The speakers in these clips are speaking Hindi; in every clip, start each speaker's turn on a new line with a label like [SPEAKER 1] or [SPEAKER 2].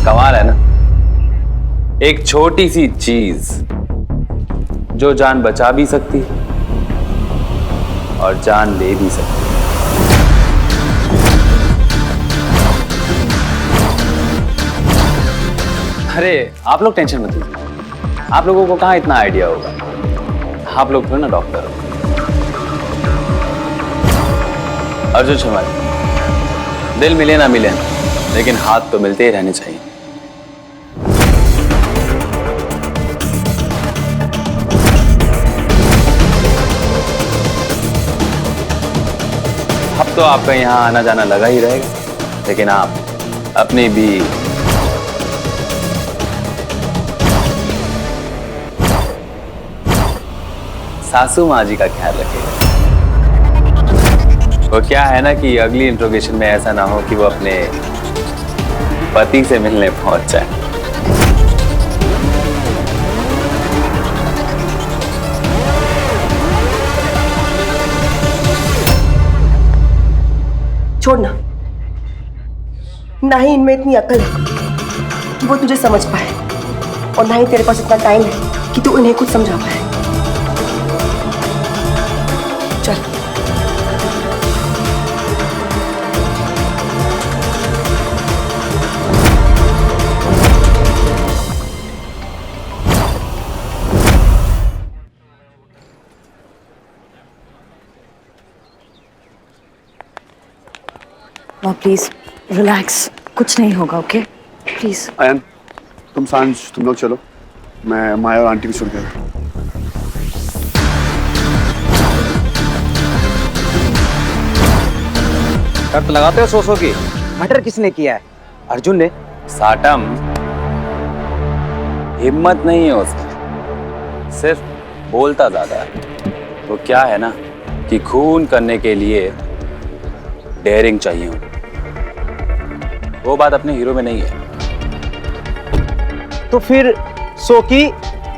[SPEAKER 1] कमाल है ना, एक छोटी सी चीज जो जान बचा भी सकती है और जान ले भी सकती है। अरे आप लोग टेंशन मत लीजिए, आप लोगों को कहाँ इतना आइडिया होगा, आप लोग थोड़ा ना डॉक्टर हो। अर्जुन शर्मा, दिल मिले ना मिले लेकिन हाथ तो मिलते ही रहने चाहिए। अब तो आपका यहाँ आना जाना लगा ही रहेगा, लेकिन आप अपनी भी सासू माँ जी का ख्याल रखिएगा। वो क्या है ना कि अगली इंट्रोगेशन में ऐसा ना हो कि वो अपने पति से मिलने पहुंच जाए।
[SPEAKER 2] छोड़ना, ना ही इनमें इतनी अकल है वो तुझे समझ पाए, और ना ही तेरे पास इतना टाइम है कि तू इन्हें कुछ समझा पाए। चल।
[SPEAKER 3] माँ प्लीज रिलैक्स, कुछ नहीं होगा, ओके प्लीज।
[SPEAKER 4] आयन, तुम लोग चलो, मैं माया और आंटी को छोड़ के।
[SPEAKER 5] शर्त लगाते हो 100 की? मर्डर किसने किया है? अर्जुन ने।
[SPEAKER 1] साटम, हिम्मत नहीं है उसकी, सिर्फ बोलता ज्यादा है। तो क्या है ना कि खून करने के लिए डेयरिंग चाहिए हो, वो बात अपने हीरो में नहीं है।
[SPEAKER 5] तो फिर 100 की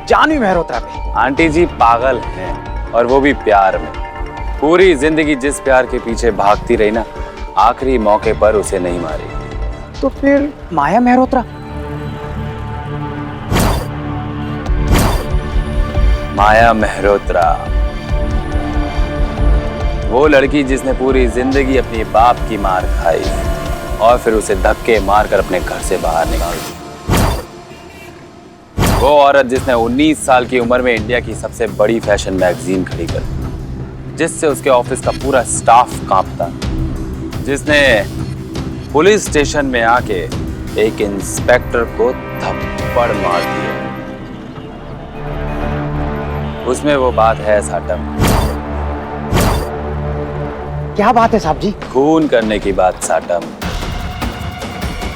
[SPEAKER 5] जानवी मेहरोत्रा पे।
[SPEAKER 1] आंटी जी पागल हैं, और वो भी प्यार में। पूरी जिंदगी जिस प्यार के पीछे भागती रही ना, आखिरी मौके पर उसे नहीं मारी।
[SPEAKER 5] तो फिर माया मेहरोत्रा?
[SPEAKER 1] माया मेहरोत्रा, वो लड़की जिसने पूरी जिंदगी अपनी बाप की मार खाई और फिर उसे धक्के मारकर अपने घर से बाहर निकाल दी। वो औरत जिसने 19 साल की उम्र में इंडिया की सबसे बड़ी फैशन मैगजीन खड़ी कर दी, जिससे उसके ऑफिस का पूरा स्टाफ कांपता, जिसने पुलिस स्टेशन में आके एक इंस्पेक्टर को थप्पड़ मार दिया। उसमें वो बात है साटम।
[SPEAKER 5] क्या बात है साहब जी?
[SPEAKER 1] खून करने की बात साटम।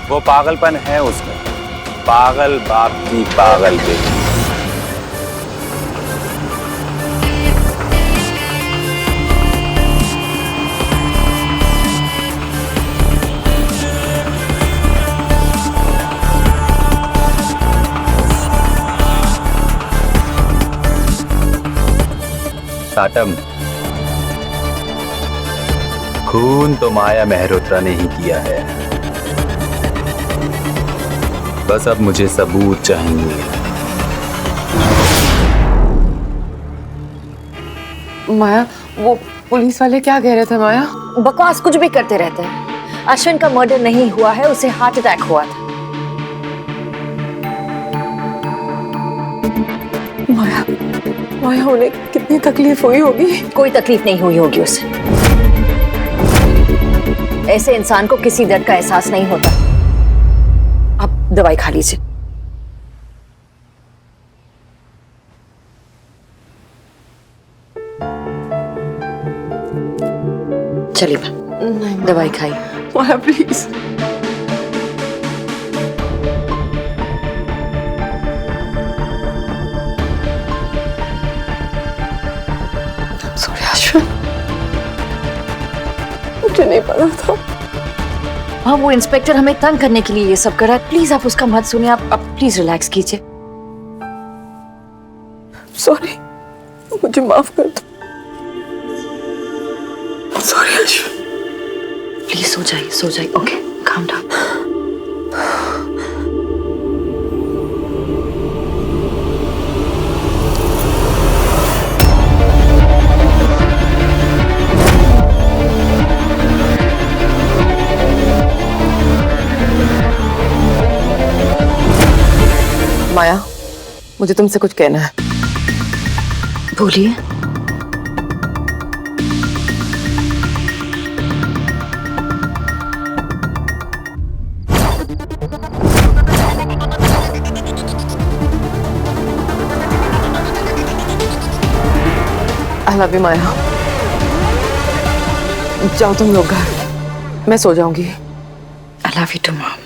[SPEAKER 1] वो पागलपन है उसमें, पागल बाप की पागल बेटी। साटम, खून तो माया मेहरोत्रा ने ही किया है, बस अब मुझे सबूत चाहिए।
[SPEAKER 6] माया, वो पुलिस वाले क्या कह रहे थे माया?
[SPEAKER 3] बकवास कुछ भी करते रहते हैं। अश्विन का मर्डर नहीं हुआ है, उसे हार्ट अटैक हुआ था।
[SPEAKER 6] माया, माया उन्हें कितनी तकलीफ हुई होगी?
[SPEAKER 3] कोई तकलीफ नहीं हुई होगी उसे। ऐसे इंसान को किसी दर्द का एहसास नहीं होता। अब दवाई खा लीजिए। चलिए दवाई खाइए।
[SPEAKER 6] माया प्लीज। सॉरी अश्विन, मुझे नहीं पता था।
[SPEAKER 3] हाँ, वो इंस्पेक्टर हमें तंग करने के लिए ये सब कर रहा है। प्लीज आप उसका मत सुनिए, आप प्लीज रिलैक्स कीजिए।
[SPEAKER 6] सॉरी, मुझे माफ कर दो। सॉरी अश्विन।
[SPEAKER 3] प्लीज सो जाइए, ओके, काम डाउन।
[SPEAKER 6] माया, मुझे तुमसे कुछ कहना है।
[SPEAKER 3] बोलिए।
[SPEAKER 6] I love you Maya. जाओ तुम लोग घर, मैं सो जाऊंगी।
[SPEAKER 3] I love you too mom.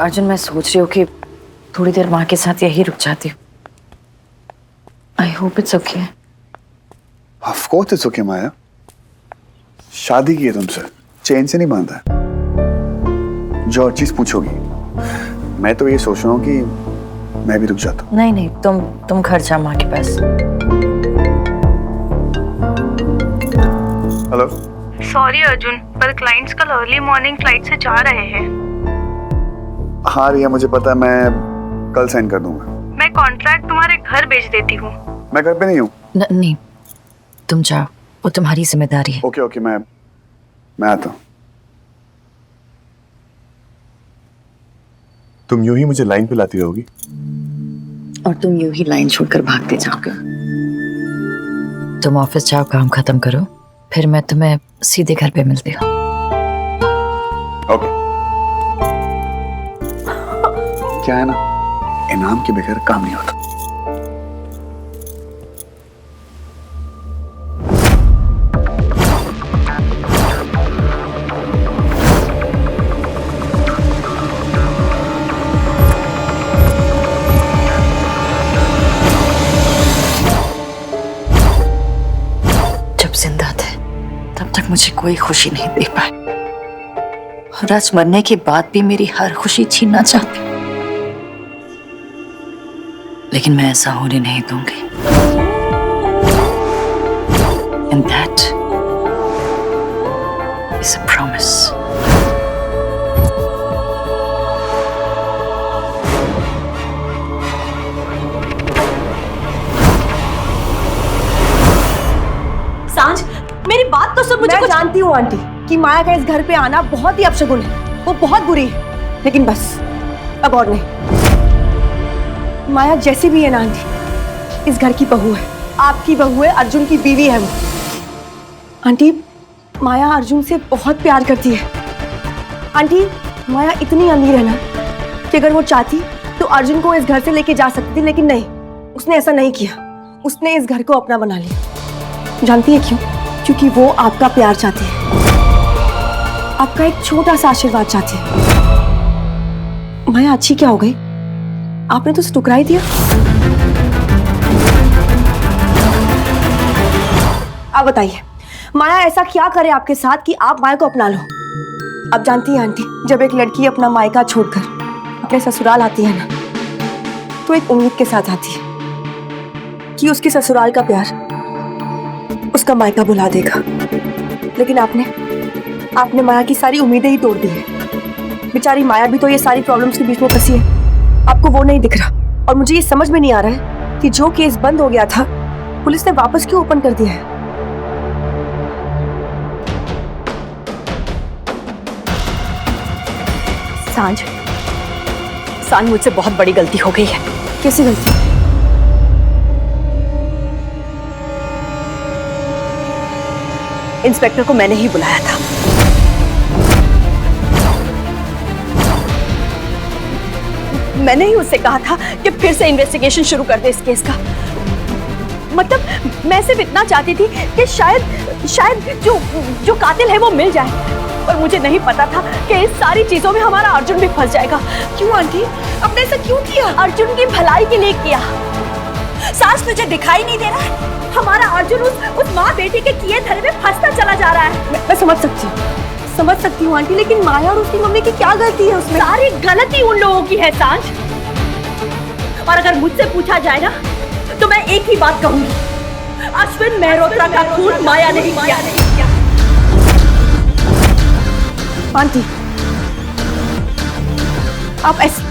[SPEAKER 3] Arjun, मैं सोच रही हूँ कि थोड़ी देर माँ के साथ यही रुक जाती हूँ। I hope it's okay.
[SPEAKER 4] Of course it's okay Maya, शादी की है तुमसे, चेन से नहीं बांधा है। जो और चीज पूछोगी, मैं तो ये सोच रहा हूँ कि मैं भी रुक जाता हूँ।
[SPEAKER 3] नहीं नहीं, तुम घर जा माँ के पास।
[SPEAKER 4] हेलो।
[SPEAKER 7] सॉरी अर्जुन, पर क्लाइंट्स कल अर्ली मॉर्निंग फ्लाइट से जा रहे हैं।
[SPEAKER 4] हाँ रिया, मुझे पता है, मैं कल साइन कर दूंगा।
[SPEAKER 7] मैं कॉन्ट्रैक्ट तुम्हारे घर भेज देती हूँ।
[SPEAKER 4] मैं घर पे नहीं हूँ।
[SPEAKER 3] नहीं, तुम जाओ, वो तुम्हारी जिम्मेदारी है।
[SPEAKER 4] ओके ओके, मैं आता हूँ। तुम यूं ही मुझे लाइन पे लाती रहोगी?
[SPEAKER 3] और तुम यूं ही लाइन छोड़कर भागते जाओगे। तुम ऑफिस जाओ, काम खत्म करो, फिर मैं तुम्हें सीधे घर पे मिलती हूँ।
[SPEAKER 4] ओके। क्या है ना, इनाम के बगैर काम नहीं होता।
[SPEAKER 3] जब जिंदा थे तब तक मुझे कोई खुशी नहीं दे पाए, और आज मरने के बाद भी मेरी हर खुशी छीनना चाहते, लेकिन मैं ऐसा होने नहीं दूंगी। And that is a promise.
[SPEAKER 2] सांझ, मेरी बात तो सुन। मुझे मैं जानती हूँ आंटी कि माया का इस घर पे आना बहुत ही अपशगुन है, वो बहुत बुरी है, लेकिन बस अब और नहीं। माया जैसी भी है ना आंटी, इस घर की बहू है, आपकी बहू है, अर्जुन की बीवी है वो। आंटी, माया अर्जुन से बहुत प्यार करती है। आंटी, माया इतनी अमीर है ना कि अगर वो चाहती तो अर्जुन को इस घर से लेके जा सकती थी, लेकिन नहीं, उसने ऐसा नहीं किया। उसने इस घर को अपना बना लिया। जानती है क्यों? क्योंकि वो आपका प्यार चाहती है, आपका एक छोटा सा आशीर्वाद चाहती है। माया अच्छी क्या हो गई? आपने तो ठुकरा ही दिया। आप बताइए, माया ऐसा क्या करे आपके साथ कि आप माया को अपना लो? आप जानती हैं आंटी, जब एक लड़की अपना मायका छोड़कर अपने ससुराल आती है ना, तो एक उम्मीद के साथ आती है कि उसके ससुराल का प्यार उसका मायका बुला देगा। लेकिन आपने माया की सारी उम्मीदें ही तोड़ दी है। बेचारी माया भी तो ये सारी प्रॉब्लम्स के बीच में फंसी है, आपको वो नहीं दिख रहा। और मुझे ये समझ में नहीं आ रहा है कि जो केस बंद हो गया था, पुलिस ने वापस क्यों ओपन कर दिया है?
[SPEAKER 3] सांझ, मुझसे बहुत बड़ी गलती हो गई है।
[SPEAKER 2] कैसी गलती?
[SPEAKER 3] इंस्पेक्टर को मैंने ही बुलाया था। मैंने ही उससे कहा था कि फिर से इन्वेस्टिगेशन शुरू कर दे इस केस का। मतलब मैं सिर्फ इतना चाहती थी कि शायद जो कातिल है वो मिल जाए, और मुझे नहीं पता था कि इस सारी चीजों में हमारा अर्जुन भी फंस जाएगा।
[SPEAKER 2] क्यों आंटी, आपने ऐसा क्यों किया?
[SPEAKER 3] अर्जुन की भलाई के लिए किया।
[SPEAKER 2] सास, तुझे दिखाई नहीं दे रहा है? हमारा अर्जुन उस माँ बेटी के किए धरे में फंसता चला जा रहा है। मैं समझ सकती हूँ आंटी, लेकिन माया और उसकी मम्मी की क्या गलती है उसमें?
[SPEAKER 7] सारी गलती उन लोगों की है सांझ, और अगर मुझसे पूछा जाए ना तो मैं एक ही बात कहूंगी, अश्विन मेहरोत्रा का खून माया नहीं किया।
[SPEAKER 2] आंटी, आप ऐसे